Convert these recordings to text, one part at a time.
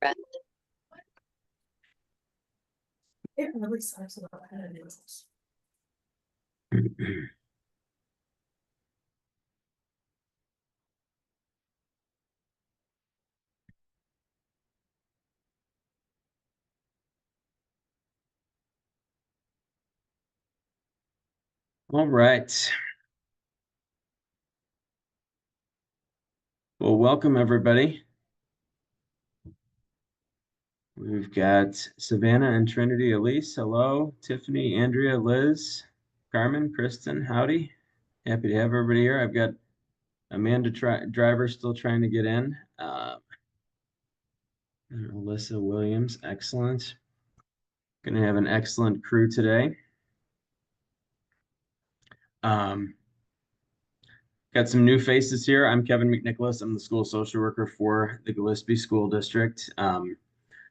friend. It really sucks about animals. All right. Well, welcome everybody. We've got Savannah and Trinity. Elise, hello. Tiffany, Andrea, Liz, Carmen, Kristen, howdy. Happy to have everybody here. I've got Amanda Driver still trying to get in. Alyssa Williams, excellent. Going to have an excellent crew today. Got some new faces here. I'm Kevin McNicholas. I'm the school social worker for the Gillespie School District.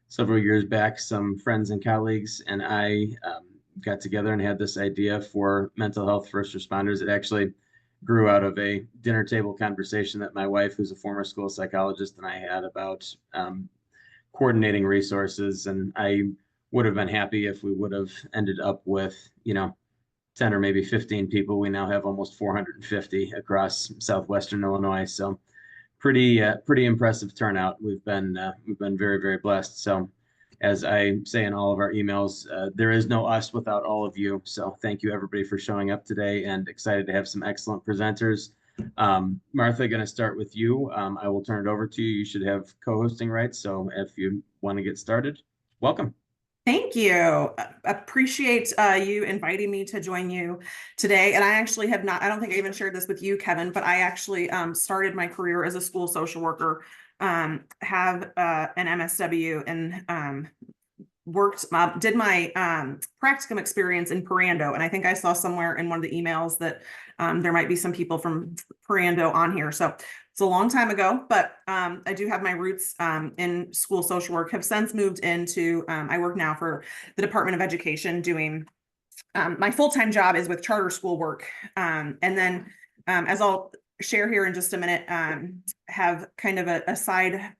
Several years back, some friends and colleagues and I got together and had this idea for mental health first responders. It actually grew out of a dinner table conversation that my wife, who's a former school psychologist, and I had about coordinating resources. And I would have been happy if we would have ended up with, 10 or maybe 15 people. We now have almost 450 across southwestern Illinois. So pretty impressive turnout. We've been very, very blessed. So as I say in all of our emails, there is no us without all of you. So thank you everybody for showing up today, and excited to have some excellent presenters. Martha, going to start with you. I will turn it over to you. You should have co-hosting rights. So if you want to get started, welcome. Thank you. Appreciate you inviting me to join you today. And I actually have not, I don't think I even shared this with you, Kevin, but I actually started my career as a school social worker, have an MSW, and did my practicum experience in Perando. And I think I saw somewhere in one of the emails that there might be some people from Perando on here. So it's a long time ago, but I do have my roots in school social work, have since moved into, I work now for the Department of Education doing, my full-time job is with charter school work. And then as I'll share here in just a minute, have kind of a side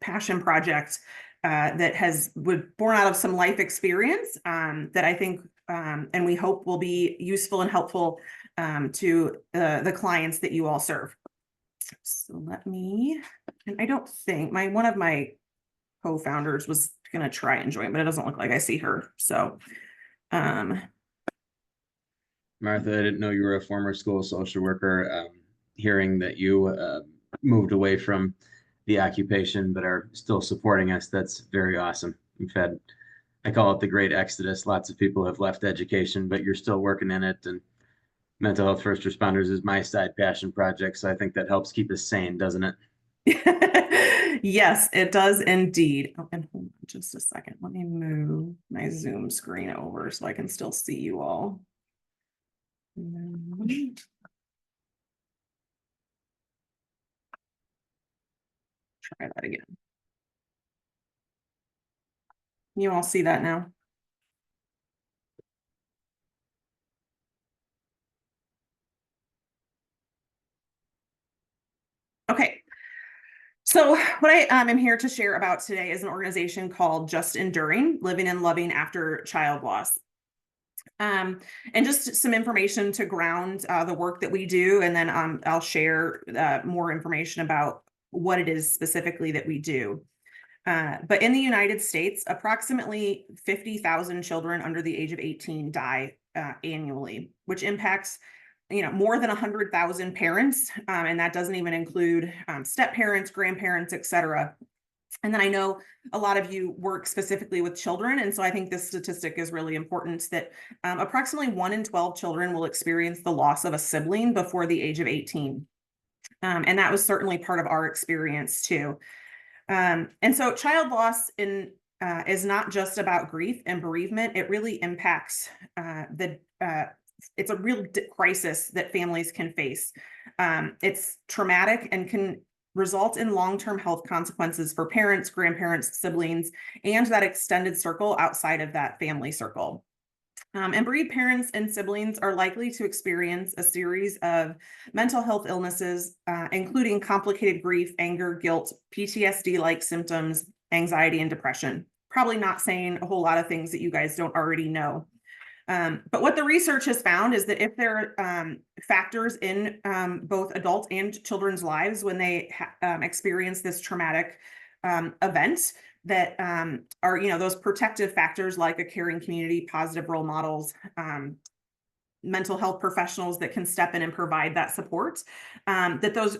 passion project that would born out of some life experience that I think and we hope will be useful and helpful to the clients that you all serve. So let me, and I don't think one of my co-founders was going to try and join, but it doesn't look like I see her. So Martha, I didn't know you were a former school social worker. Hearing that you moved away from the occupation but are still supporting us, that's very awesome. We've had, I call it the great exodus. Lots of people have left education, but you're still working in it. And mental health first responders is my side passion project. So I think that helps keep us sane, doesn't it? Yes, it does indeed. Oh, and hold on just a second. Let me move my Zoom screen over so I can still see you all. Try that again. You all see that now? Okay. So what I am here to share about today is an organization called Just Enduring, Living and Loving After Child Loss. And just some information to ground the work that we do, and then I'll share more information about what it is specifically that we do. But in the United States, approximately 50,000 children under the age of 18 die annually, which impacts more than 100,000 parents, and that doesn't even include step parents, grandparents, etc. And then I know a lot of you work specifically with children, and so I think this statistic is really important, that approximately 1 in 12 children will experience the loss of a sibling before the age of 18. And that was certainly part of our experience too. And so child loss is not just about grief and bereavement. It really impacts it's a real crisis that families can face. It's traumatic and can result in long-term health consequences for parents, grandparents, siblings, and that extended circle outside of that family circle. And bereaved parents and siblings are likely to experience a series of mental health illnesses, including complicated grief, anger, guilt, PTSD-like symptoms, anxiety, and depression. Probably not saying a whole lot of things that you guys don't already know. But what the research has found is that if there are factors in both adult and children's lives when they experience this traumatic event that are, those protective factors like a caring community, positive role models, mental health professionals that can step in and provide that support, that those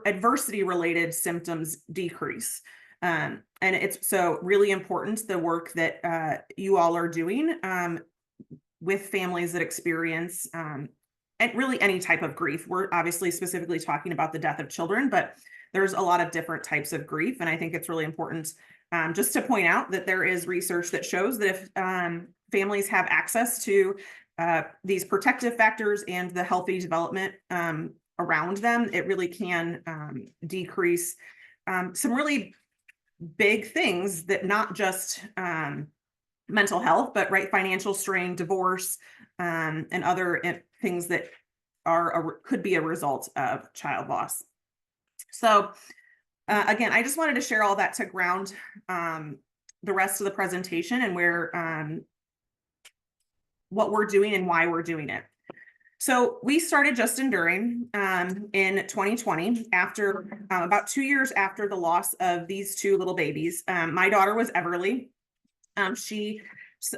adversity related symptoms decrease. And it's so really important, the work that you all are doing with families that experience and really any type of grief. We're obviously specifically talking about the death of children, but there's a lot of different types of grief. And I think it's really important just to point out that there is research that shows that if families have access to these protective factors and the healthy development around them, it really can decrease some really big things, that not just mental health, but financial strain, divorce, and other things that could be a result of child loss. So again, I just wanted to share all that to ground the rest of the presentation and where what we're doing and why we're doing it. So we started Just Enduring in 2020, after about 2 years after the loss of these two little babies. My daughter was Everly. She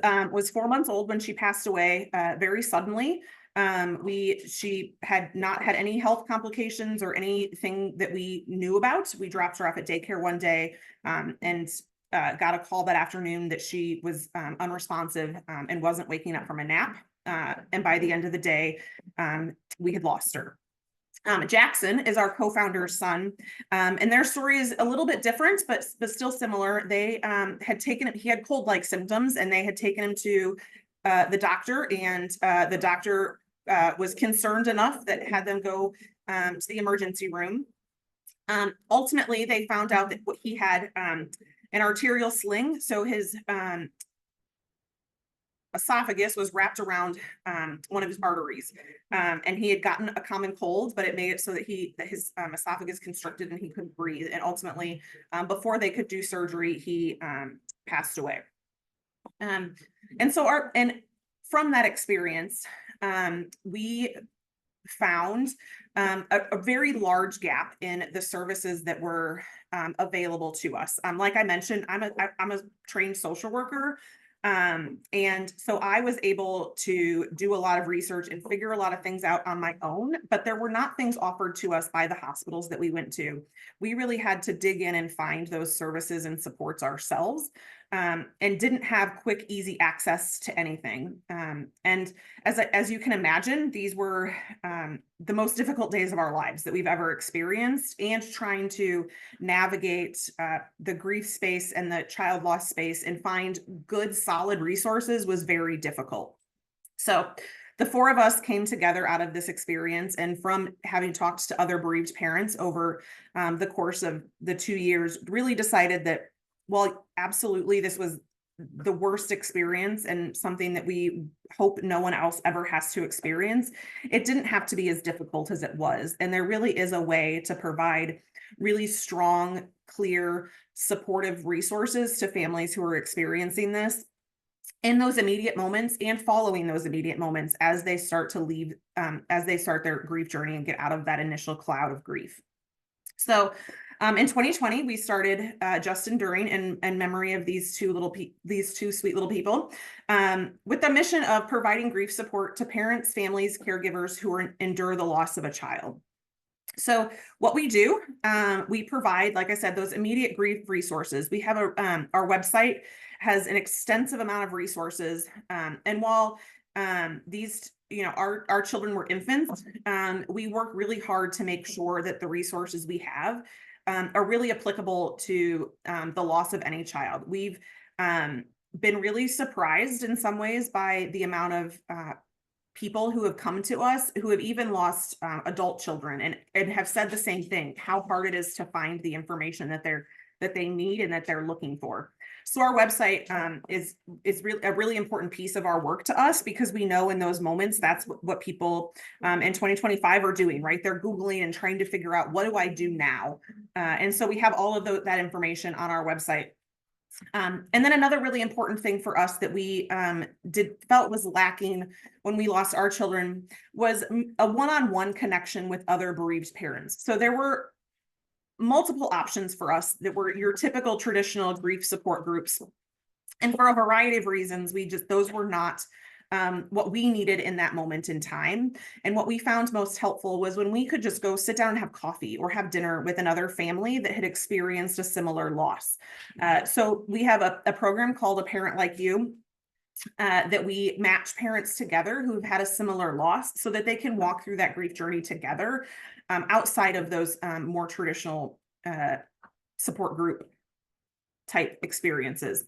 was 4 months old when she passed away very suddenly. She had not had any health complications or anything that we knew about. We dropped her off at daycare one day and got a call that afternoon that she was unresponsive and wasn't waking up from a nap. And by the end of the day, we had lost her. Jackson is our co-founder's son, and their story is a little bit different, but still similar. They had taken him, he had cold-like symptoms, and they had taken him to the doctor, and the doctor was concerned enough that had them go to the emergency room. Ultimately, they found out that he had an arterial sling, so his esophagus was wrapped around one of his arteries, and he had gotten a common cold, but it made it so that his esophagus constricted and he couldn't breathe. And ultimately, before they could do surgery, he passed away. And from that experience, we found a very large gap in the services that were available to us. Like I mentioned, I'm a trained social worker. And so I was able to do a lot of research and figure a lot of things out on my own, but there were not things offered to us by the hospitals that we went to. We really had to dig in and find those services and supports ourselves, and didn't have quick, easy access to anything. And as you can imagine, these were the most difficult days of our lives that we've ever experienced, and trying to navigate the grief space and the child loss space and find good, solid resources was very difficult. So the four of us came together out of this experience, and from having talked to other bereaved parents over the course of the 2 years, really decided that, well, absolutely, this was the worst experience and something that we hope no one else ever has to experience. It didn't have to be as difficult as it was. And there really is a way to provide really strong, clear, supportive resources to families who are experiencing this in those immediate moments and following those immediate moments as they start to leave, as they start their grief journey and get out of that initial cloud of grief. So in 2020, we started Just Enduring in memory of these two sweet little people, with the mission of providing grief support to parents, families, caregivers who endure the loss of a child. So what we do, we provide, like I said, those immediate grief resources. We have our website has an extensive amount of resources, and while these our children were infants, we work really hard to make sure that the resources we have are really applicable to the loss of any child. We've been really surprised in some ways by the amount of people who have come to us who have even lost adult children and have said the same thing, how hard it is to find the information that they're that they need and that they're looking for. So our website is really a really important piece of our work to us, because we know in those moments that's what people in 2025 are doing, right? They're Googling and trying to figure out, what do I do now? And so we have all of that information on our website. And then another really important thing for us that we felt was lacking when we lost our children was a one-on-one connection with other bereaved parents. So there were multiple options for us that were your typical traditional grief support groups. And for a variety of reasons, those were not what we needed in that moment in time. And what we found most helpful was when we could just go sit down and have coffee or have dinner with another family that had experienced a similar loss. So we have a program called A Parent Like You, that we match parents together who've had a similar loss so that they can walk through that grief journey together, outside of those more traditional support group type experiences.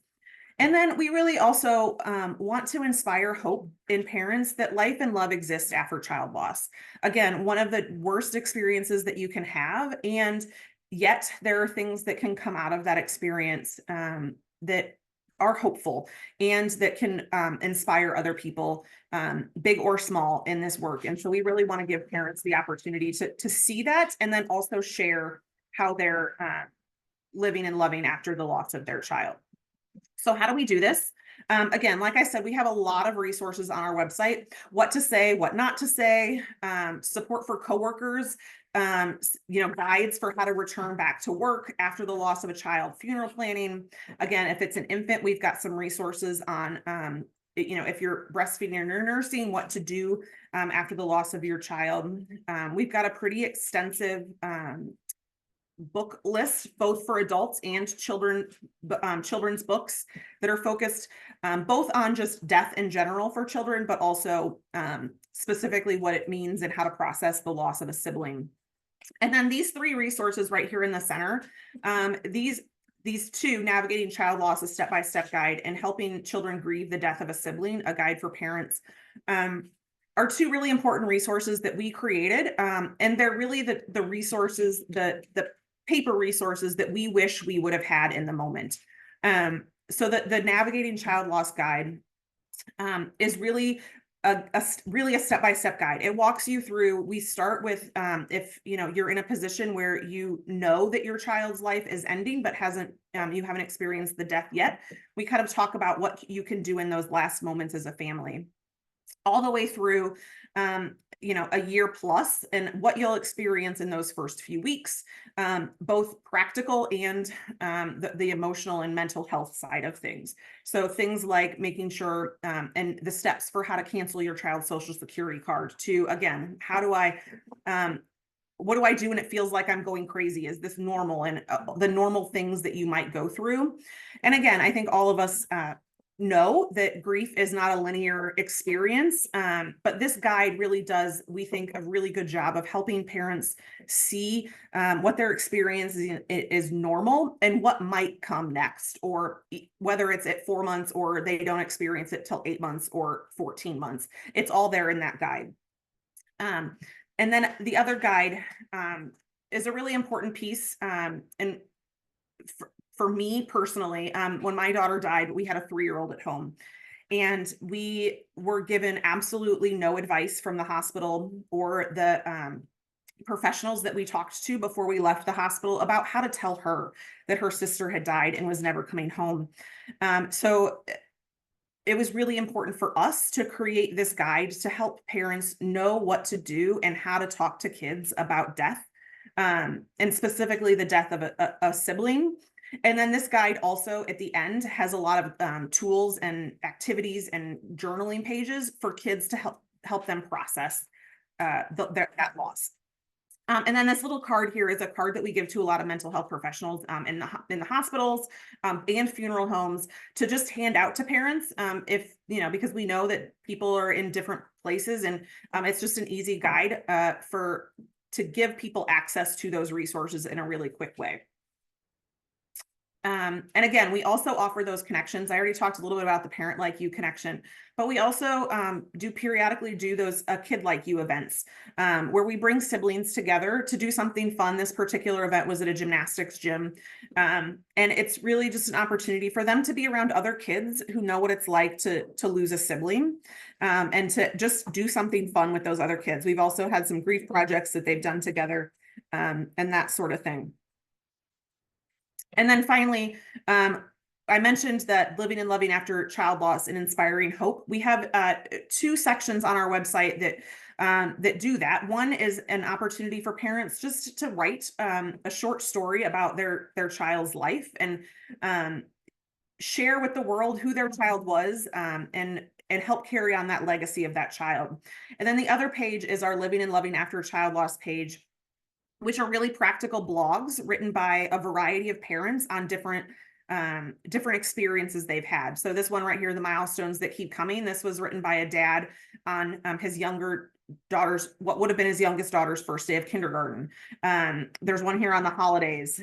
And then we really also want to inspire hope in parents that life and love exists after child loss. Again, one of the worst experiences that you can have, and yet there are things that can come out of that experience that are hopeful and that can inspire other people, big or small, in this work. And so we really want to give parents the opportunity to see that, and then also share how they're living and loving after the loss of their child. So how do we do this? Again, like I said, we have a lot of resources on our website: what to say, what not to say, support for coworkers, guides for how to return back to work after the loss of a child, funeral planning. Again, if it's an infant, we've got some resources on, if you're breastfeeding or nursing, what to do after the loss of your child. We've got a pretty extensive book list, both for adults and children's books that are focused both on just death in general for children, but also specifically what it means and how to process the loss of a sibling. And then these three resources right here in the center, these two, Navigating Child Loss, a step-by-step guide, and Helping Children Grieve the Death of a Sibling, a guide for parents, are two really important resources that we created. And they're really the resources, the paper resources that we wish we would have had in the moment. So the Navigating Child Loss guide is really a step-by-step guide. It walks you through. We start with if you're in a position where you know that your child's life is ending, but you haven't experienced the death yet. We kind of talk about what you can do in those last moments as a family, all the way through a year plus, and what you'll experience in those first few weeks, both practical and the emotional and mental health side of things. So things like making sure and the steps for how to cancel your child's social security card, to, again, what do I do when it feels like I'm going crazy? Is this normal? And the normal things that you might go through. And again, I think all of us know that grief is not a linear experience, but this guide really does, we think, a really good job of helping parents see what their experience is normal and what might come next, or whether it's at 4 months or they don't experience it till 8 months or 14 months. It's all there in that guide. And then the other guide is a really important piece, and for me personally, when my daughter died, we had a 3-year-old at home, and we were given absolutely no advice from the hospital or the professionals that we talked to before we left the hospital about how to tell her that her sister had died and was never coming home. So it was really important for us to create this guide to help parents know what to do and how to talk to kids about death, and specifically the death of a sibling. And then this guide also at the end has a lot of tools and activities and journaling pages for kids to help them process that loss. And then this little card here is a card that we give to a lot of mental health professionals in the hospitals and funeral homes, to just hand out to parents, because we know that people are in different places, and it's just an easy guide to give people access to those resources in a really quick way. And again, we also offer those connections. I already talked a little bit about the Parent Like You connection, but we also do periodically do those Kid Like You events where we bring siblings together to do something fun. This particular event was at a gymnastics gym. And it's really just an opportunity for them to be around other kids who know what it's like to lose a sibling and to just do something fun with those other kids. We've also had some grief projects that they've done together and that sort of thing. And then finally, I mentioned that living and loving after child loss and inspiring hope. We have two sections on our website that do that. One is an opportunity for parents just to write a short story about their child's life and share with the world who their child was and help carry on that legacy of that child. And then the other page is our living and loving after child loss page, which are really practical blogs written by a variety of parents on different experiences they've had. So this one right here, the milestones that keep coming. This was written by a dad on his younger daughter's, what would have been his youngest daughter's first day of kindergarten. There's one here on the holidays.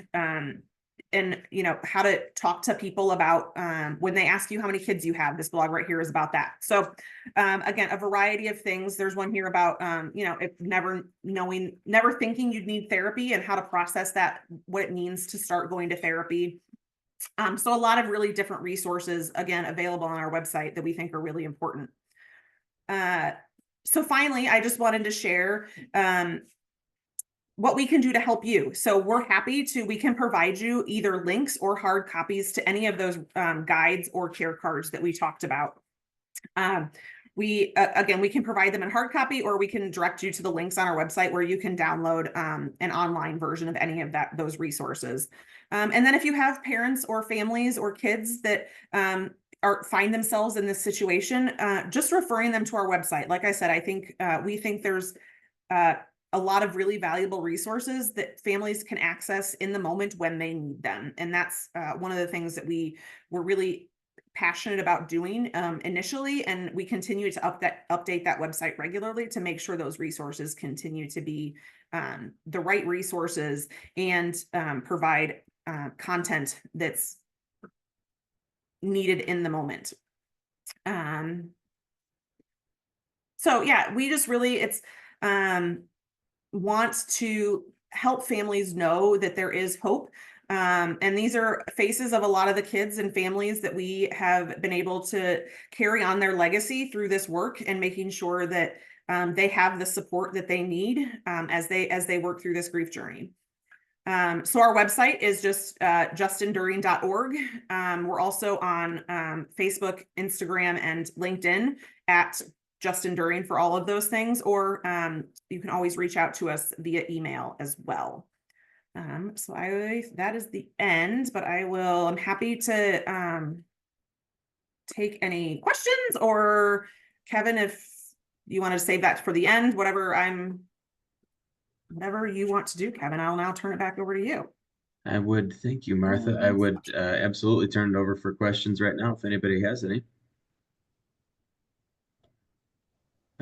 And how to talk to people about when they ask you how many kids you have. This blog right here is about that. So again, a variety of things. There's one here about if never thinking you'd need therapy and how to process that, what it means to start going to therapy. So a lot of really different resources, again, available on our website that we think are really important. So finally, I just wanted to share what we can do to help you. So we're happy we can provide you either links or hard copies to any of those guides or care cards that we talked about. We can provide them in hard copy, or we can direct you to the links on our website where you can download an online version of any of those resources. And then if you have parents or families or kids that find themselves in this situation, just referring them to our website. Like I said, I think we think there's a lot of really valuable resources that families can access in the moment when they need them. And that's one of the things that we were really passionate about doing initially. And we continue to update that website regularly to make sure those resources continue to be the right resources and provide content that's needed in the moment. So yeah, we just really, want to help families know that there is hope. And these are faces of a lot of the kids and families that we have been able to carry on their legacy through this work and making sure that they have the support that they need as they work through this grief journey. So our website is just justenduring.org. We're also on Facebook, Instagram, and LinkedIn at Just Enduring for all of those things, or you can always reach out to us via email as well. So that is the end, but I'm happy to take any questions, or Kevin, if you want to save that for the end, whatever you want to do, Kevin, I'll now turn it back over to you. I would, thank you, Martha. I would absolutely turn it over for questions right now if anybody has any.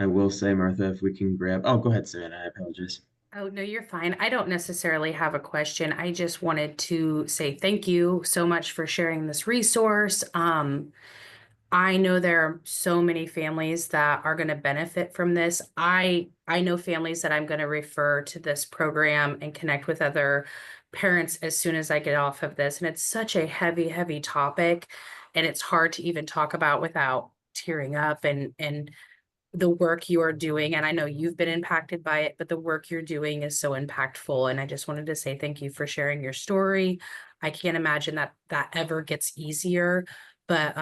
I will say, Martha, if we can grab, oh, go ahead, Savannah, I apologize. Oh, no, you're fine. I don't necessarily have a question. I just wanted to say thank you so much for sharing this resource. I know there are so many families that are going to benefit from this. I know families that I'm going to refer to this program and connect with other parents as soon as I get off of this. And it's such a heavy, heavy topic, and it's hard to even talk about without tearing up, and the work you are doing. And I know you've been impacted by it, but the work you're doing is so impactful. And I just wanted to say thank you for sharing your story. I can't imagine that ever gets easier, but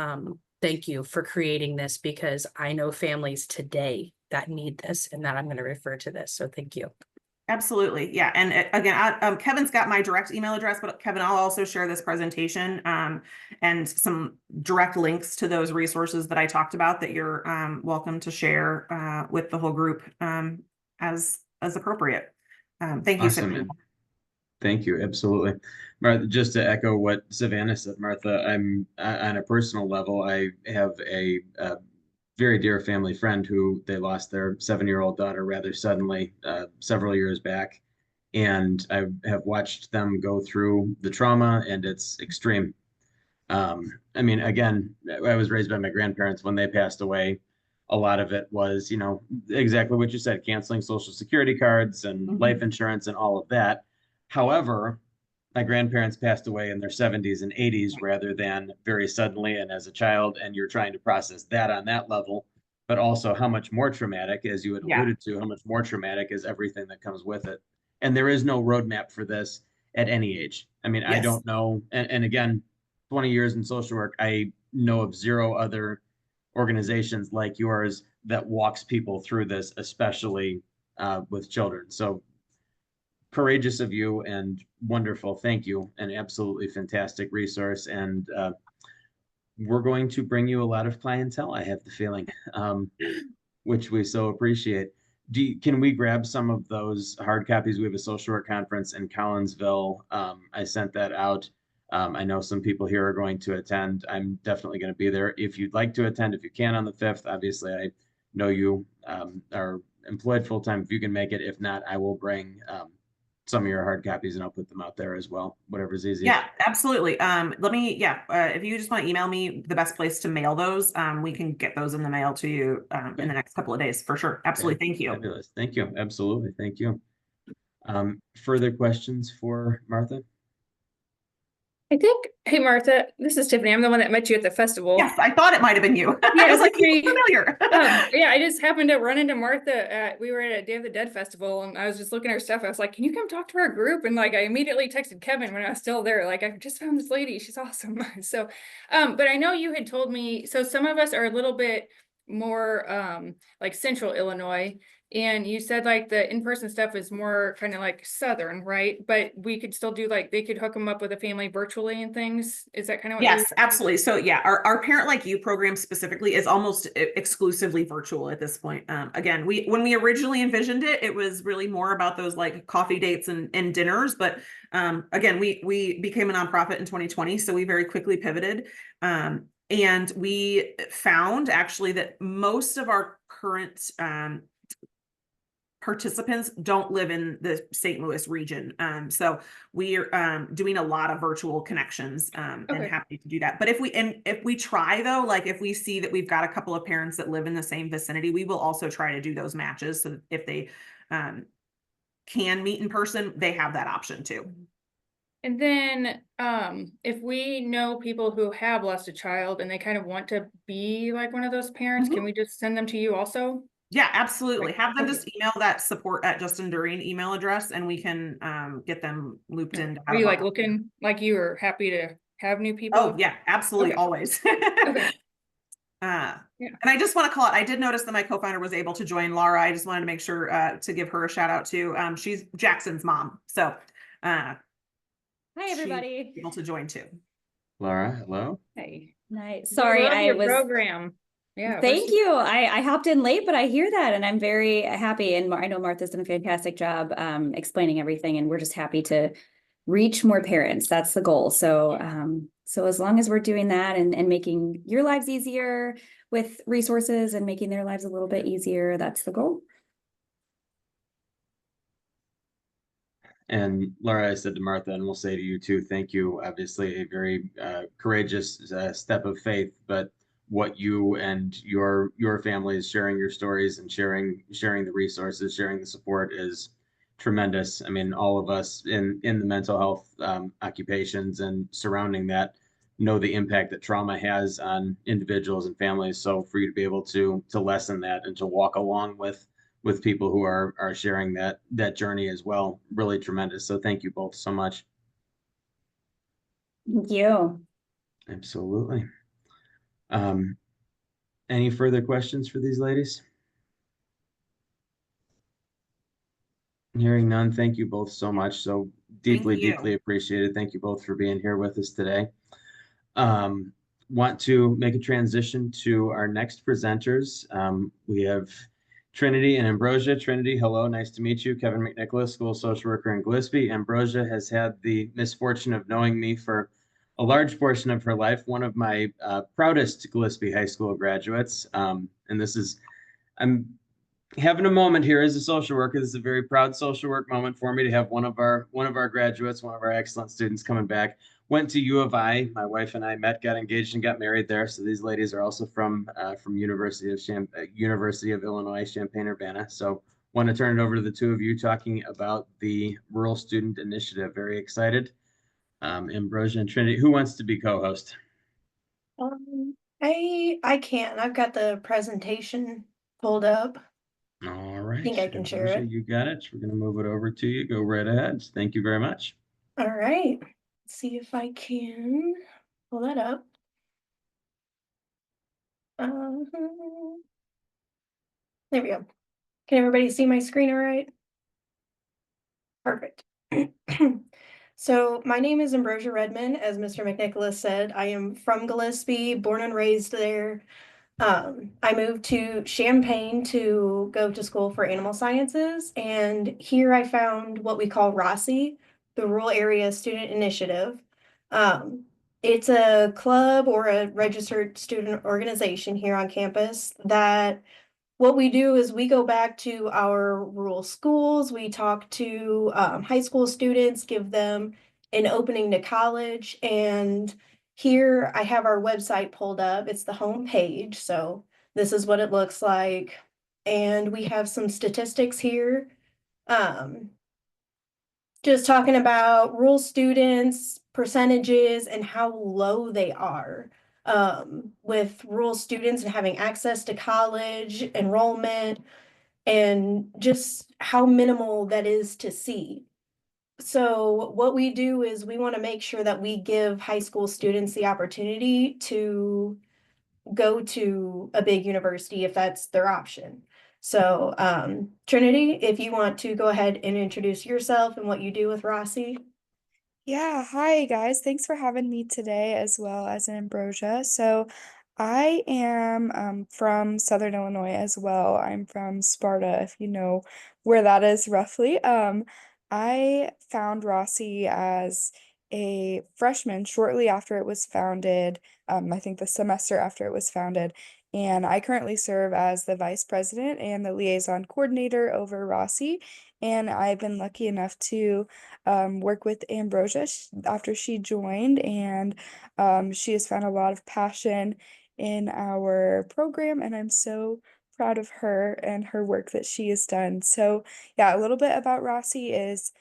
thank you for creating this, because I know families today that need this and that I'm going to refer to this. So thank you. Absolutely. Yeah. And again, Kevin's got my direct email address, but Kevin, I'll also share this presentation and some direct links to those resources that I talked about that you're welcome to share with the whole group as appropriate. Thank you, Awesome. Savannah. Thank you. Absolutely. Martha, just to echo what Savannah said, Martha, I'm on a personal level, I have a very dear family friend who they lost their 7-year-old daughter rather suddenly several years back. and I have watched them go through the trauma, and it's extreme. I mean, again, I was raised by my grandparents. When they passed away, a lot of it was, you know, exactly what you said, canceling Social Security cards and life insurance and all of that. However, my grandparents passed away in their 70s and 80s rather than very suddenly and as a child, and you're trying to process that on that level, but also how much more traumatic, as you had Yeah. alluded to, how much more traumatic is everything that comes with it. And there is no roadmap for this at any age. I mean, I Yes. don't know. And again, 20 years in social work, I know of zero other organizations like yours that walks people through this, especially with children. So courageous of you and wonderful. Thank you. An absolutely fantastic resource. And we're going to bring you a lot of clientele, I have the feeling, which we so appreciate. Can we grab some of those hard copies? We have a social work conference in Collinsville. I sent that out. I know some people here are going to attend. I'm definitely going to be there. If you'd like to attend, if you can on the 5th, obviously I know you are employed full-time. If you can make it, if not, I will bring some of your hard copies and I'll put them out there as well, whatever's easiest. Yeah, absolutely. If you just want to email me the best place to mail those, we can get those in the mail to you in the next couple of days for sure. Absolutely. Thank you. Fabulous. Thank you. Absolutely. Thank you. Further questions for Martha? I think, hey Martha, this is Tiffany. I'm the one that met you at the festival. Yes, I thought it might have been you. Yeah, I was like, Tiffany. you look familiar. Yeah, I just happened to run into Martha we were at a Day of the Dead festival, and I was just looking at her stuff. I was like, can you come talk to our group? And like, I immediately texted Kevin when I was still there. Like, I just found this lady. She's awesome. So, but I know you had told me, so some of us are a little bit more like central Illinois. And you said like the in-person stuff is more kind of like Southern, right? But we could still do like, they could hook them up with a family virtually and things. Is that kind of what Yes, absolutely. So yeah, our Parent Like You program specifically is almost exclusively virtual at this point. Again, when we originally envisioned it, it was really more about those like coffee dates and dinners. But again, we became a nonprofit in 2020, so we very quickly pivoted. And we found actually that most of our current participants don't live in the St. Louis region. So we're doing a lot of virtual connections and happy to do that. But if we try though, like if we see that we've got a couple of parents that live in the same vicinity, we will also try to do those matches. So if they can meet in person, they have that option too. And then if we know people who have lost a child and they kind of want to be like one of those parents, can we just send them to you also? Yeah, absolutely. Like, Have them just email that support@justinduring email address and we can get them looped in. Are you like looking like you are happy to have new people? Oh yeah, absolutely. Always. Okay. And I just want to call it, I did notice that my co-founder was able to join, Laura. I just wanted to make sure to give her a shout out too. She's Jackson's mom. So hi everybody. Able to join too. Laura, hello. Hey, nice. Sorry, I was program. Yeah. Thank you. I hopped in late, but I hear that and I'm very happy. And I know Martha's done a fantastic job explaining everything, and we're just happy to reach more parents. That's the goal. So so as long as we're doing that and making your lives easier with resources and making their lives a little bit easier, that's the goal. And Laura, I said to Martha, and we'll say to you too, thank you. Obviously, a very courageous step of faith, but what you and your family is sharing your stories and sharing the resources, sharing the support is tremendous. I mean, all of us in the mental health occupations and surrounding that know the impact that trauma has on individuals and families. So for you to be able to lessen that and to walk along with people who are sharing that journey as well, really tremendous. So thank you both so much. Thank you. Absolutely. Any further questions for these ladies? Hearing none, thank you both so much. So deeply appreciated. Thank you both for being here with us today. Want to make a transition to our next presenters. We have Trinity and Ambrosia. Trinity, hello, nice to meet you. Kevin McNicholas, school social worker in Gillespie. Ambrosia has had the misfortune of knowing me for a large portion of her life, one of my proudest Gillespie High School graduates. And this is, I'm having a moment here as a social worker. This is a very proud social work moment for me to have one of our graduates, one of our excellent students coming back. Went to U of I. My wife and I met, got engaged, and got married there. So these ladies are also from University of Illinois, Champaign-Urbana. So want to turn it over to the two of you talking about the Rural Student Initiative. Very excited. Ambrosia and Trinity, who wants to be co-host? I can. I've got the presentation pulled up. All right. Think I can share Ambrosia, it. you got it. We're going to move it over to you. Go right ahead. Thank you very much. All right. Let's see if I can pull that up. There we go. Can everybody see my screen all right? Perfect. So my name is Ambrosia Redmon. As Mr. McNicholas said, I am from Gillespie, born and raised there. I moved to Champaign to go to school for animal sciences, and here I found what we call RASI, the Rural Area Student Initiative. It's a club or a registered student organization here on campus that what we do is we go back to our rural schools, we talk to high school students, give them an opening to college, and here I have our website pulled up. It's the home page, so this is what it looks like. And we have some statistics here. Just talking about rural students, percentages, and how low they are with rural students and having access to college, enrollment, and just how minimal that is to see. So what we do is we want to make sure that we give high school students the opportunity to go to a big university if that's their option. So Trinity, if you want to go ahead and introduce yourself and what you do with RASI. Yeah, hi guys. Thanks for having me today as well as Ambrosia. So I am from Southern Illinois as well. I'm from Sparta, if you know where that is roughly. I found Rossi as a freshman shortly after it was founded. I think the semester after it was founded. And I currently serve as the vice president and the liaison coordinator over Rossi. And I've been lucky enough to work with Ambrosia after she joined, and she has found a lot of passion in our program, and I'm so proud of her and her work that she has done. So yeah, a little bit about Rossi is,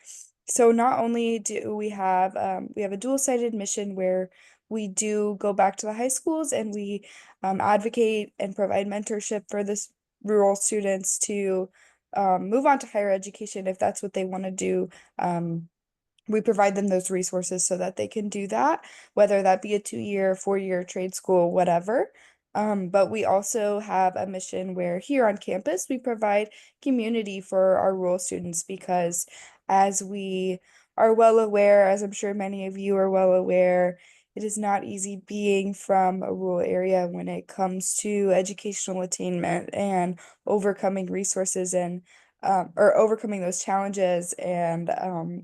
so not only do we have a dual-sided mission where we do go back to the high schools and we advocate and provide mentorship for this rural students to move on to higher education if that's what they want to do. We provide them those resources so that they can do that, whether that be a 2-year, 4-year trade school, whatever. But we also have a mission where here on campus, we provide community for our rural students because as we are well aware, as I'm sure many of you are well aware, it is not easy being from a rural area when it comes to educational attainment and overcoming resources and or overcoming those challenges and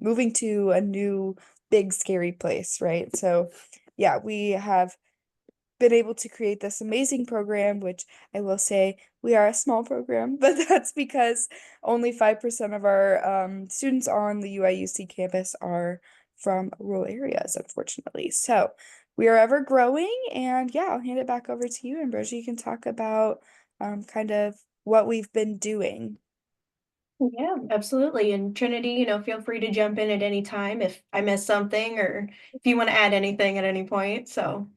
moving to a new big scary place, right? So yeah, we have been able to create this amazing program, which I will say we are a small program, but that's because only 5% of our students on the UIUC campus are from rural areas, unfortunately. So we are ever growing, and yeah, I'll hand it back over to you, Ambrosia. You can talk about kind of what we've been doing. Yeah, absolutely. And Trinity, feel free to jump in at any time if I miss something or if you want to add anything at any point. So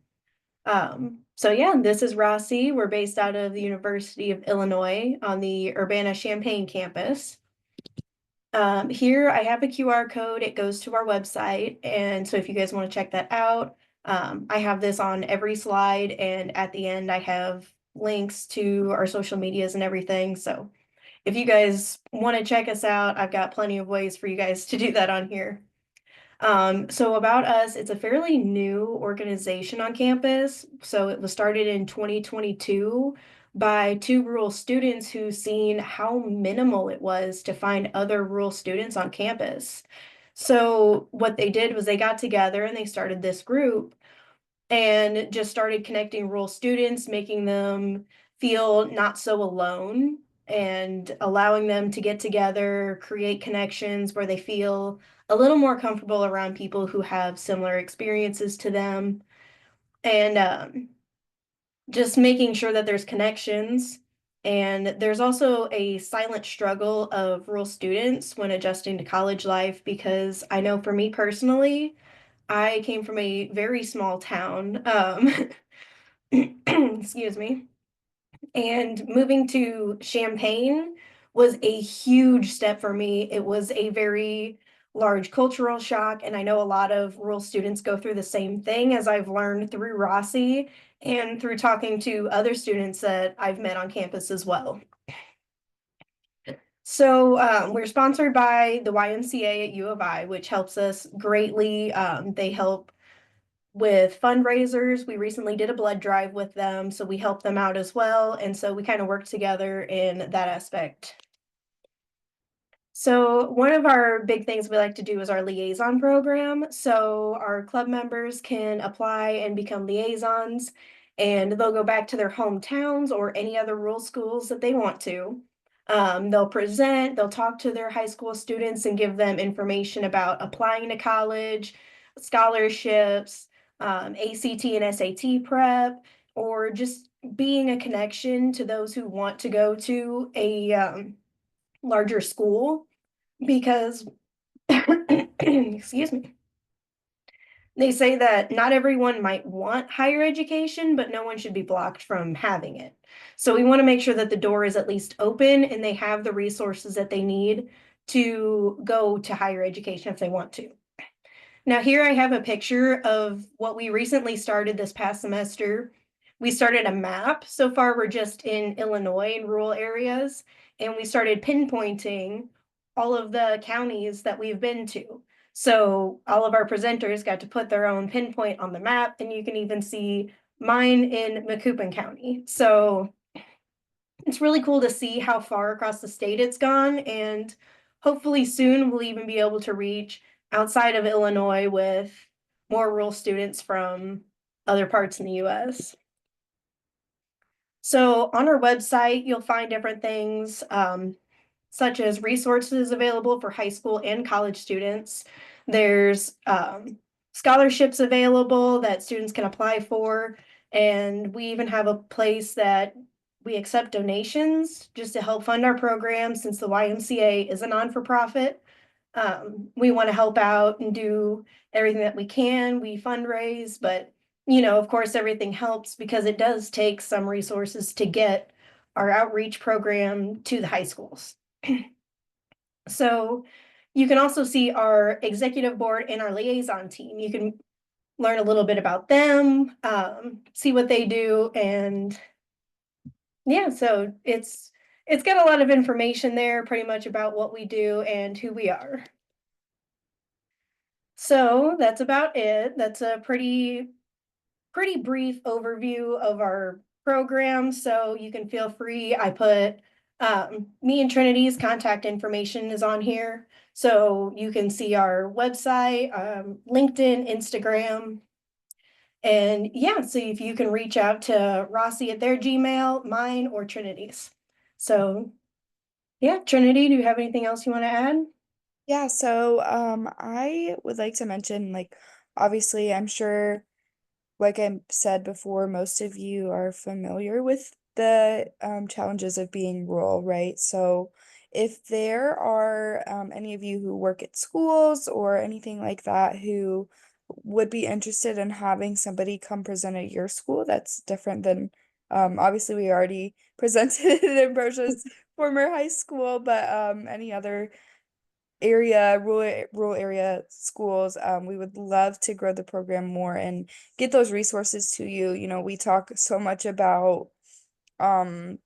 yeah, this is Rossi. We're based out of the University of Illinois on the Urbana-Champaign campus. Here I have a QR code. It goes to our website. And so if you guys want to check that out, I have this on every slide. And at the end, I have links to our social medias and everything. So if you guys want to check us out, I've got plenty of ways for you guys to do that on here. So about us, it's a fairly new organization on campus. So it was started in 2022 by 2 rural students who seen how minimal it was to find other rural students on campus. So what they did was they got together and they started this group and just started connecting rural students, making them feel not so alone. and allowing them to get together, create connections where they feel a little more comfortable around people who have similar experiences to them. And just making sure that there's connections. And there's also a silent struggle of rural students when adjusting to college life, because I know for me personally, I came from a very small town. Excuse me. And moving to Champaign was a huge step for me. It was a very large cultural shock, and I know a lot of rural students go through the same thing, as I've learned through RASI and through talking to other students that I've met on campus as well. So we're sponsored by the YMCA at U of I, which helps us greatly. They help with fundraisers. We recently did a blood drive with them, so we help them out as well. And so we kind of work together in that aspect. So one of our big things we like to do is our liaison program. So our club members can apply and become liaisons, and they'll go back to their hometowns or any other rural schools that they want to. They'll present, they'll talk to their high school students and give them information about applying to college, scholarships, ACT and SAT prep, or just being a connection to those who want to go to a larger school, because excuse me, they say that not everyone might want higher education, but no one should be blocked from having it. So we want to make sure that the door is at least open and they have the resources that they need to go to higher education if they want to. Now here I have a picture of what we recently started this past semester. We started a map. So far we're just in Illinois in rural areas, and we started pinpointing all of the counties that we've been to. So all of our presenters got to put their own pinpoint on the map, and you can even see mine in Macoupin County. So it's really cool to see how far across the state it's gone, and hopefully soon we'll even be able to reach outside of Illinois with more rural students from other parts in the US. So on our website, you'll find different things, such as resources available for high school and college students. There's scholarships available that students can apply for. And we even have a place that we accept donations just to help fund our program, since the YMCA is a non-for-profit. We want to help out and do everything that we can. We fundraise, but of course, everything helps because it does take some resources to get our outreach program to the high schools. So you can also see our executive board and our liaison team. You can learn a little bit about them, see what they do, and yeah, so it's got a lot of information there pretty much about what we do and who we are. So that's about it. That's a pretty brief overview of our program. So you can feel free. I put me and Trinity's contact information is on here. So you can see our website, LinkedIn, Instagram. And yeah, so if you can reach out to Rossi at their Gmail, mine, or Trinity's. So yeah, Trinity, do you have anything else you want to add? Yeah, so I would like to mention, like, obviously I'm sure, like I said before, most of you are familiar with the challenges of being rural, right? So if there are any of you who work at schools or anything like that who would be interested in having somebody come present at your school, that's different than obviously we already presented in Ambrosia's former high school, but any other rural area schools, we would love to grow the program more and get those resources to you. We talk so much about um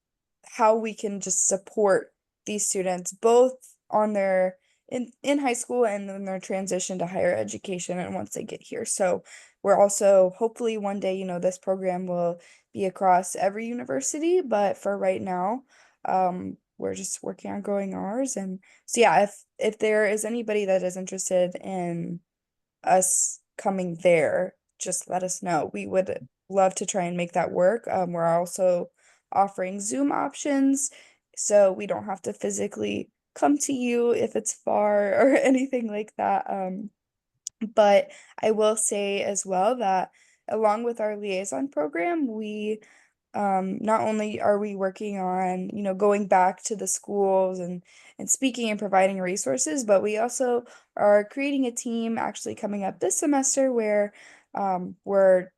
how we can just support these students both on their in high school and then their transition to higher education and once they get here. So we're also hopefully one day, this program will be across every university, but for right now, we're just working on growing ours. And so yeah, if there is anybody that is interested in us coming there, just let us know. We would love to try and make that work. We're also offering Zoom options. so we don't have to physically come to you if it's far or anything like that. But I will say as well that along with our liaison program, we not only are we working on, going back to the schools and speaking and providing resources, but we also are creating a team actually coming up this semester where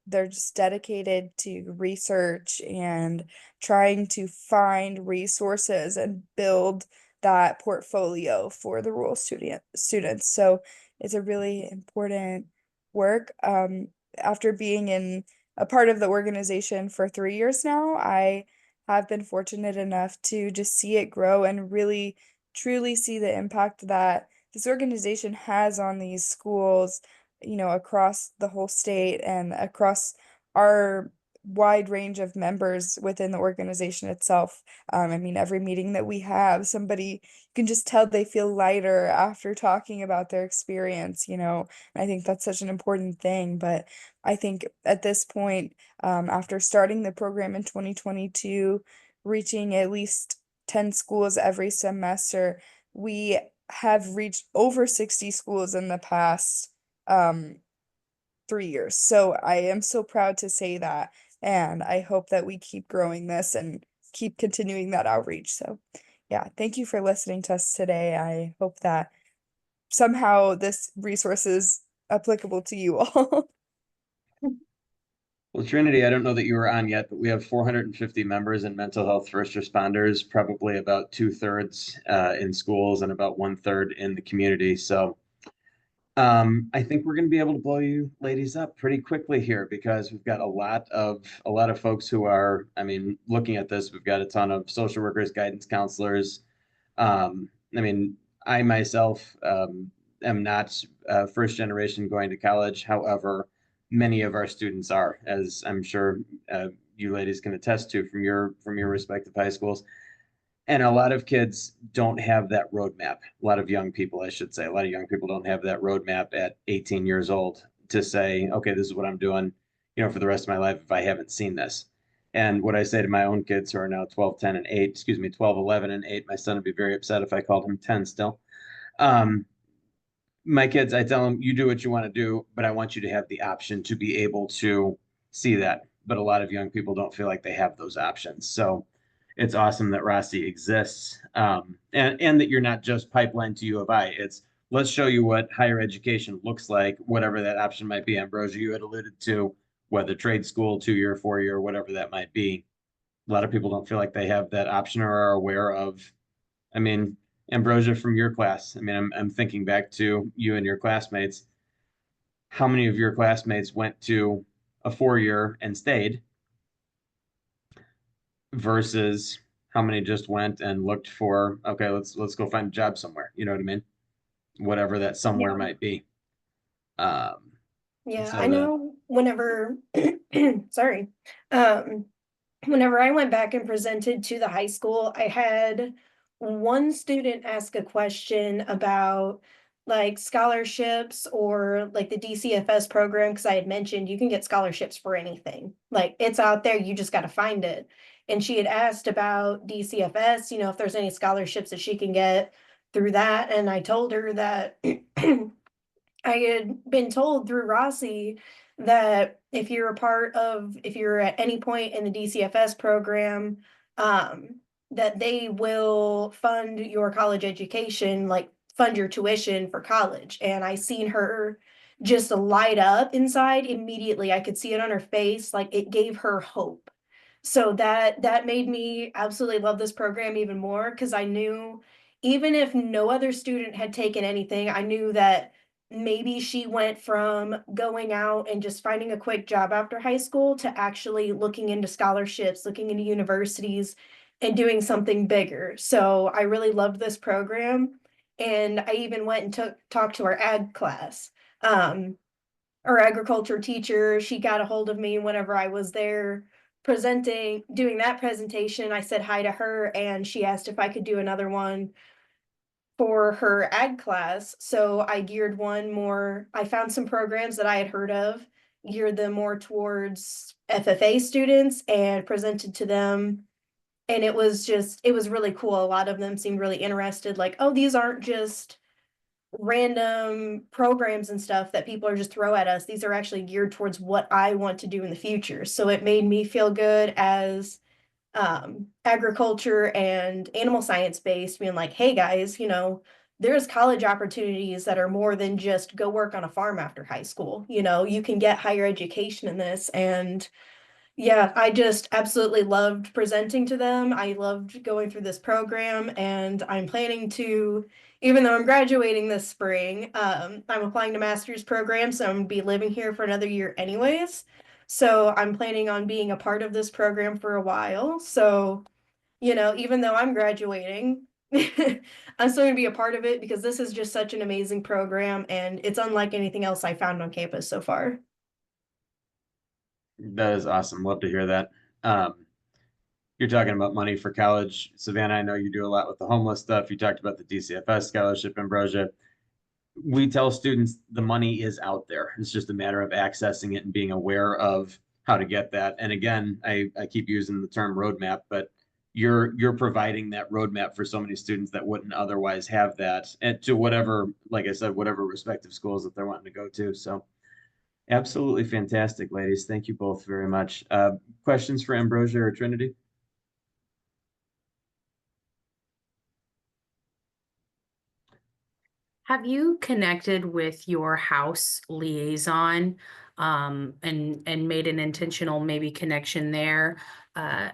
they're just dedicated to research and trying to find resources and build that portfolio for the rural students. So it's a really important work. After being in a part of the organization for 3 years now, I have been fortunate enough to just see it grow and really truly see the impact that this organization has on these schools, across the whole state and across our wide range of members within the organization itself. I mean, every meeting that we have, somebody, you can just tell they feel lighter after talking about their experience, and I think that's such an important thing. But I think at this point, after starting the program in 2022, reaching at least 10 schools every semester, we have reached over 60 schools in the past 3 years. So I am so proud to say that. And I hope that we keep growing this and keep continuing that outreach. So, yeah, thank you for listening to us today. I hope that somehow this resource is applicable to you all. Well, Trinity, I don't know that you were on yet, but we have 450 members in mental health first responders, probably about 2/3 in schools and about 1/3 in the community. So I think we're going to be able to blow you ladies up pretty quickly here because we've got a lot of folks who are, I mean, looking at this, we've got a ton of social workers, guidance counselors. I mean, I myself am not first generation going to college. However, many of our students are, as I'm sure you ladies can attest to from your respective high schools. And a lot of kids don't have that roadmap. A lot of young people, I should say, a lot of young people don't have that roadmap at 18 years old to say, okay, this is what I'm doing, for the rest of my life if I haven't seen this. And what I say to my own kids who are now 12, 10, and 8, 12, 11, and 8, my son would be very upset if I called him 10 still. My kids, I tell them, you do what you want to do, but I want you to have the option to be able to see that. But a lot of young people don't feel like they have those options. So it's awesome that RASI exists, and that you're not just pipeline to U of I. It's let's show you what higher education looks like, whatever that option might be. Ambrosia, you had alluded to whether trade school, 2-year, 4-year, whatever that might be. A lot of people don't feel like they have that option or are aware of. I mean, Ambrosia, from your class, I mean, I'm thinking back to you and your classmates. How many of your classmates went to a 4-year and stayed versus how many just went and looked for, okay, let's go find a job somewhere. You know what I mean? Whatever that somewhere might be. Yeah, so I know whenever, sorry, whenever I went back and presented to the high school, I had one student ask a question about like scholarships or like the DCFS program, because I had mentioned you can get scholarships for anything. Like it's out there, you just got to find it. And she had asked about DCFS, if there's any scholarships that she can get through that. And I told her that I had been told through RASI that if you're at any point in the DCFS program, that they will fund your college education, like fund your tuition for college. And I seen her just light up inside immediately. I could see it on her face, like it gave her hope. So that made me absolutely love this program even more, because I knew even if no other student had taken anything, I knew that maybe she went from going out and just finding a quick job after high school to actually looking into scholarships, looking into universities, and doing something bigger. So I really loved this program. And I even went and talked to our ag class. Our agriculture teacher, she got a hold of me whenever I was there doing that presentation. I said hi to her, and she asked if I could do another one for her ag class. So I geared one more, I found some programs that I had heard of, geared them more towards FFA students, and presented to them And it was really cool. A lot of them seemed really interested, like, oh, these aren't just random programs and stuff that people are just throw at us. These are actually geared towards what I want to do in the future. So it made me feel good as agriculture and animal science based, being like, hey guys, there's college opportunities that are more than just go work on a farm after high school. You can get higher education in this. And yeah, I just absolutely loved presenting to them. I loved going through this program, and I'm planning to, even though I'm graduating this spring, I'm applying to master's program, so I'm gonna be living here for another year anyways. So I'm planning on being a part of this program for a while. So, even though I'm graduating, I'm still gonna be a part of it because this is just such an amazing program, and it's unlike anything else I found on campus so far. That is awesome. Love to hear that. You're talking about money for college. Savannah, I know you do a lot with the homeless stuff. You talked about the DCFS scholarship, Ambrosia. We tell students the money is out there. It's just a matter of accessing it and being aware of how to get that. And again, I keep using the term roadmap, but you're providing that roadmap for so many students that wouldn't otherwise have that, and to whatever, like I said, whatever respective schools that they're wanting to go to. So absolutely fantastic, ladies. Thank you both very much. Questions for Ambrosia or Trinity? Have you connected with your house liaison and made an intentional maybe connection there?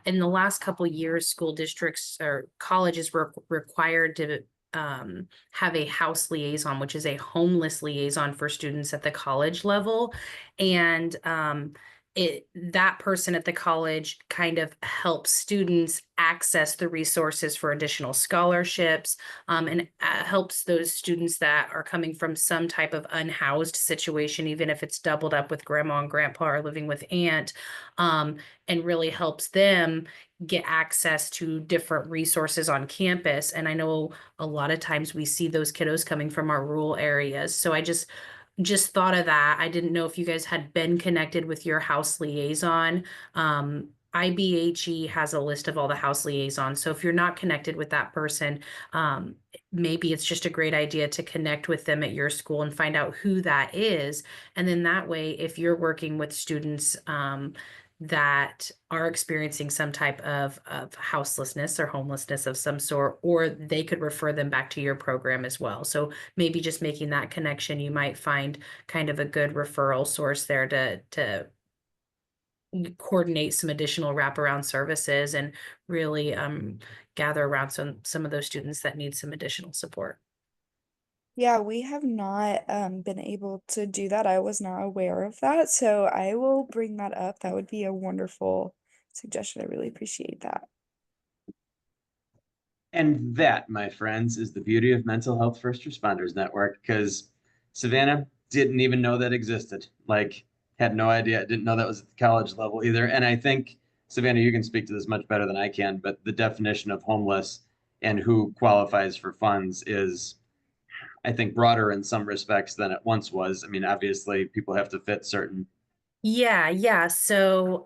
In the last couple years, school districts or colleges were required to have a house liaison, which is a homeless liaison for students at the college level. And that person at the college kind of helps students access the resources for additional scholarships, and helps those students that are coming from some type of unhoused situation, even if it's doubled up with grandma and grandpa or living with aunt, and really helps them get access to different resources on campus. And I know a lot of times we see those kiddos coming from our rural areas. So I just thought of that. I didn't know if you guys had been connected with your house liaison. IBHE has a list of all the house liaisons. So if you're not connected with that person, maybe it's just a great idea to connect with them at your school and find out who that is. And then that way, if you're working with students that are experiencing some type of houselessness or homelessness of some sort, or they could refer them back to your program as well. So maybe just making that connection, you might find kind of a good referral source there to coordinate some additional wraparound services and really gather around some of those students that need some additional support. Yeah, we have not been able to do that. I was not aware of that, so I will bring that up. That would be a wonderful suggestion. I really appreciate that. And that, my friends, is the beauty of Mental Health First Responders Network, because Savannah didn't even know that existed. Like, had no idea, didn't know that was at the college level either. And I think, Savannah, you can speak to this much better than I can, but the definition of homeless and who qualifies for funds is, I think, broader in some respects than it once was. I mean, obviously, people have to fit certain. Yeah. So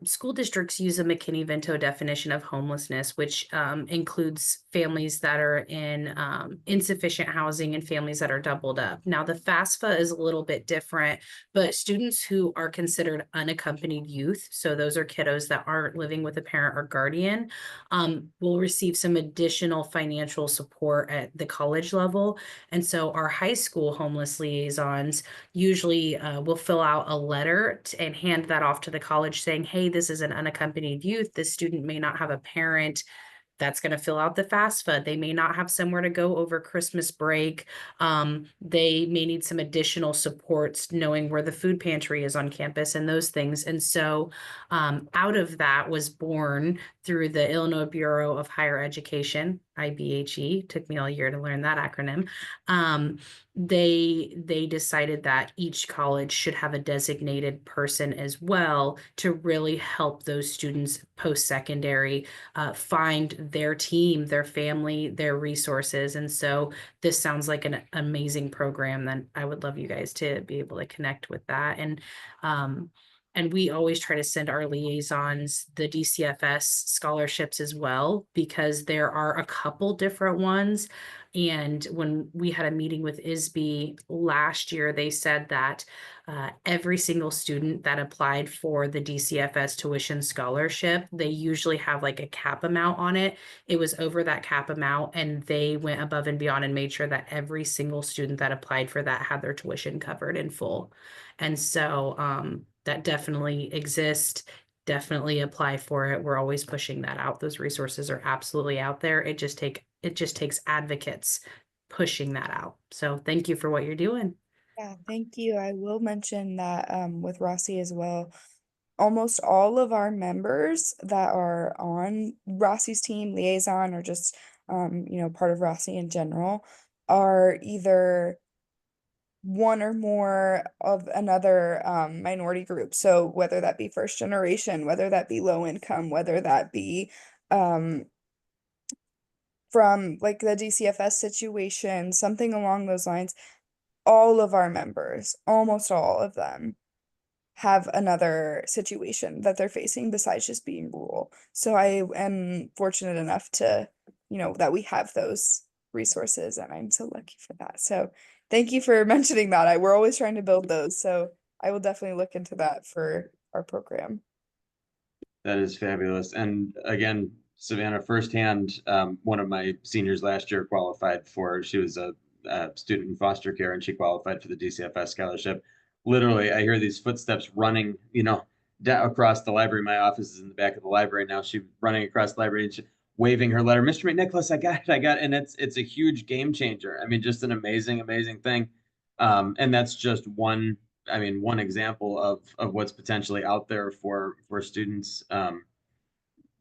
school districts use a McKinney-Vento definition of homelessness, which includes families that are in insufficient housing and families that are doubled up. Now, the FAFSA is a little bit different, but students who are considered unaccompanied youth, so those are kiddos that aren't living with a parent or guardian, will receive some additional financial support at the college level. And so our high school homeless liaisons usually will fill out a letter and hand that off to the college saying, hey, this is an unaccompanied youth. This student may not have a parent that's going to fill out the FAFSA. They may not have somewhere to go over Christmas break. They may need some additional supports knowing where the food pantry is on campus and those things. And so out of that was born through the Illinois Bureau of Higher Education, IBHE, took me all year to learn that acronym. They decided that each college should have a designated person as well to really help those students post-secondary find their team, their family, their resources. And so this sounds like an amazing program that I would love you guys to be able to connect with that. And And we always try to send our liaisons the DCFS scholarships as well, because there are a couple different ones. And when we had a meeting with ISB last year, they said that every single student that applied for the DCFS tuition scholarship, they usually have like a cap amount on it. It was over that cap amount, and they went above and beyond and made sure that every single student that applied for that had their tuition covered in full. And so that definitely exists. Definitely apply for it. We're always pushing that out. Those resources are absolutely out there. It just takes advocates pushing that out. So thank you for what you're doing. Yeah, thank you. I will mention that with RASI as well, almost all of our members that are on RASI's team, liaison, or just part of RASI in general, are either one or more of another minority group. So whether that be first generation, whether that be low income, whether that be from like the DCFS situation, something along those lines, all of our members, almost all of them, have another situation that they're facing besides just being rural. So I am fortunate enough to, that we have those resources, and I'm so lucky for that. So thank you for mentioning that. We're always trying to build those. So I will definitely look into that for our program. That is fabulous. And again, Savannah, firsthand, one of my seniors last year qualified she was a student in foster care, and she qualified for the DCFS scholarship. Literally, I hear these footsteps running, across the library. My office is in the back of the library now. She's running across the library and waving her letter. Mr. McNicholas, I got it. And it's a huge game changer. I mean, just an amazing, amazing thing. And that's just one example of what's potentially out there for students.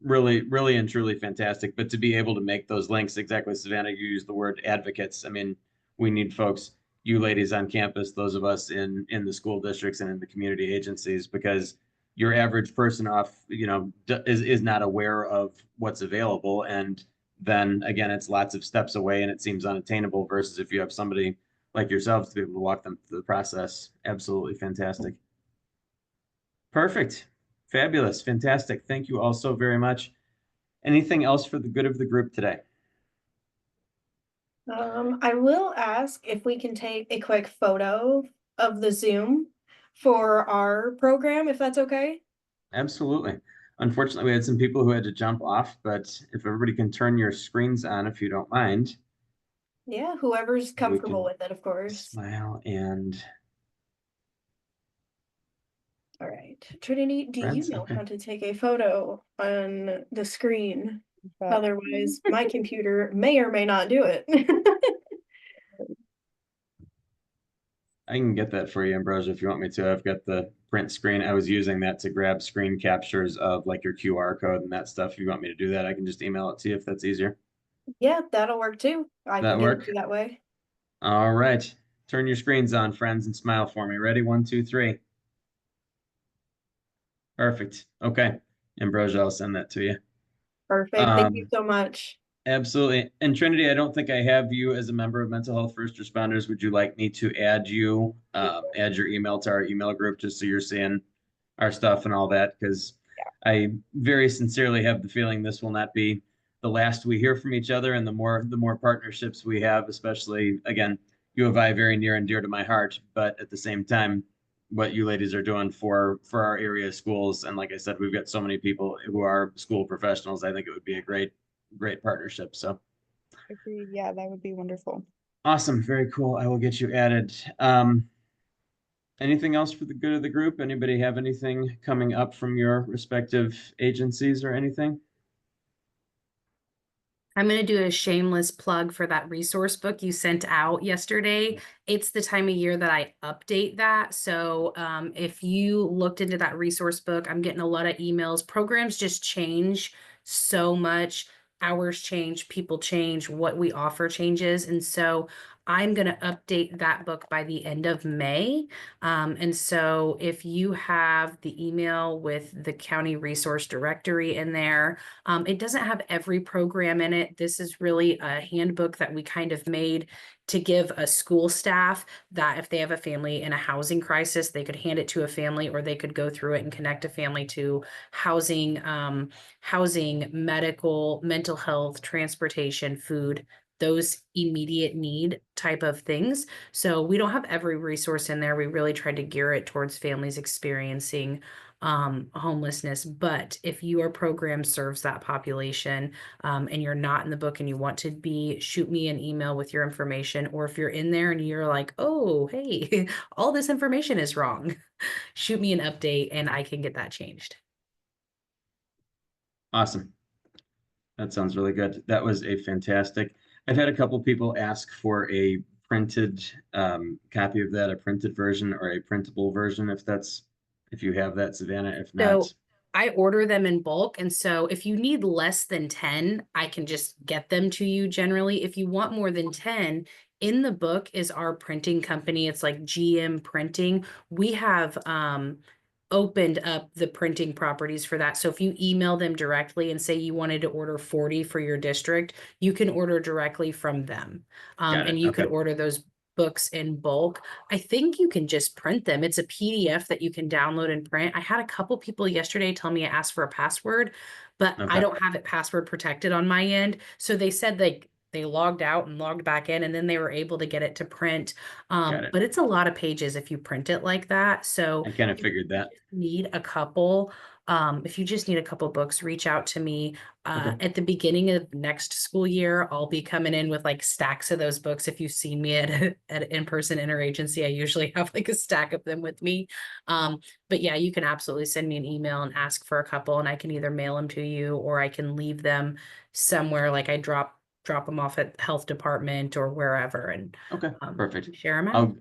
Really, really and truly fantastic. But to be able to make those links, exactly, Savannah, you used the word advocates. I mean, we need folks, you ladies on campus, those of us in the school districts and in the community agencies, because your average person is not aware of what's available. And then again, it's lots of steps away and it seems unattainable, versus if you have somebody like yourselves to be able to walk them through the process. Absolutely fantastic. Perfect. Fabulous. Fantastic. Thank you all so very much. Anything else for the good of the group today? I will ask if we can take a quick photo of the Zoom for our program, if that's okay. Absolutely. Unfortunately, we had some people who had to jump off, but if everybody can turn your screens on, if you don't mind. Yeah, whoever's comfortable with it, of course. Smile and. All right. Trinity, do you know how to take a photo on the screen? Otherwise, my computer may or may not do it. I can get that for you, Ambrosia, if you want me to. I've got the print screen. I was using that to grab screen captures of like your QR code and that stuff. If you want me to do that, I can just email it to you if that's easier. Yeah, that'll work too. I can do it that way. All right. Turn your screens on, friends, and smile for me. Ready? 1, 2, 3. Perfect. Okay. Ambrosia, I'll send that to you. Perfect. Thank you so much. Absolutely. And Trinity, I don't think I have you as a member of Mental Health First Responders. Would you like me to add you, add your email to our email group, just so you're seeing our stuff and all that? Because I very sincerely have the feeling this will not be the last we hear from each other, and the more partnerships we have, especially, again, U of I, very near and dear to my heart, but at the same time, what you ladies are doing for our area schools. And like I said, we've got so many people who are school professionals. I think it would be a great partnership. So agreed. Yeah, that would be wonderful. Awesome. Very cool. I will get you added. Anything else for the good of the group? Anybody have anything coming up from your respective agencies or anything? I'm going to do a shameless plug for that resource book you sent out yesterday. It's the time of year that I update that. So if you looked into that resource book, I'm getting a lot of emails. Programs just change so much. Hours change, people change, what we offer changes. And so I'm going to update that book by the end of May. And so if you have the email with the county resource directory in there, it doesn't have every program in it. This is really a handbook that we kind of made to give a school staff that if they have a family in a housing crisis, they could hand it to a family, or they could go through it and connect a family to housing, medical, mental health, transportation, food, those immediate need type of things. So we don't have every resource in there. We really tried to gear it towards families experiencing homelessness. But if your program serves that population, and you're not in the book and you want to be, shoot me an email with your information. Or if you're in there and you're like, oh, hey, all this information is wrong, shoot me an update and I can get that changed. Awesome. That sounds really good. That was a fantastic. I've had a couple people ask for a printed copy of that, a printed version or a printable version, if you have that, Savannah. If not, So I order them in bulk. And so if you need less than 10, I can just get them to you generally. If you want more than 10, in the book is our printing company. It's like GM Printing. We have opened up the printing properties for that. So if you email them directly and say you wanted to order 40 for your district, you can order directly from them. Got it. And you Okay. could order those books in bulk. I think you can just print them. It's a PDF that you can download and print. I had a couple people yesterday tell me I asked for a password, but I Okay. don't have it password protected on my end. So they said they logged out and logged back in, and then they were able to get it to print. Got it. But it's a lot of pages if you print it like that. So I kind of figured that. need a couple, if you just need a couple books, reach out to me. Okay. At the beginning of next school year, I'll be coming in with like stacks of those books. If you've seen me at an in-person interagency, I usually have like a stack of them with me. But yeah, you can absolutely send me an email and ask for a couple, and I can either mail them to you or I can leave them somewhere. Like I drop them off at health department or wherever, and Okay. Perfect. share them out.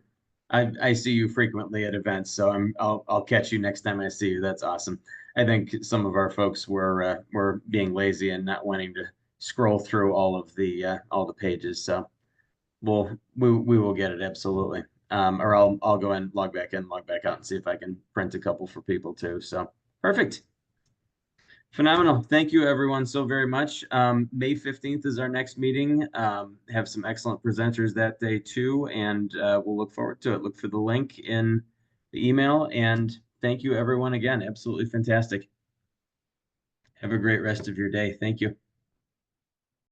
I see you frequently at events, so I'll catch you next time I see you. That's awesome. I think some of our folks were being lazy and not wanting to scroll through all the pages. So we will get it, absolutely. Or I'll go and log back in, log back out, and see if I can print a couple for people too. So perfect. Phenomenal. Thank you, everyone, so very much. May 15th is our next meeting. Have some excellent presenters that day, too, and we'll look forward to it. Look for the link in the email, and thank you, everyone, again. Absolutely fantastic. Have a great rest of your day. Thank you.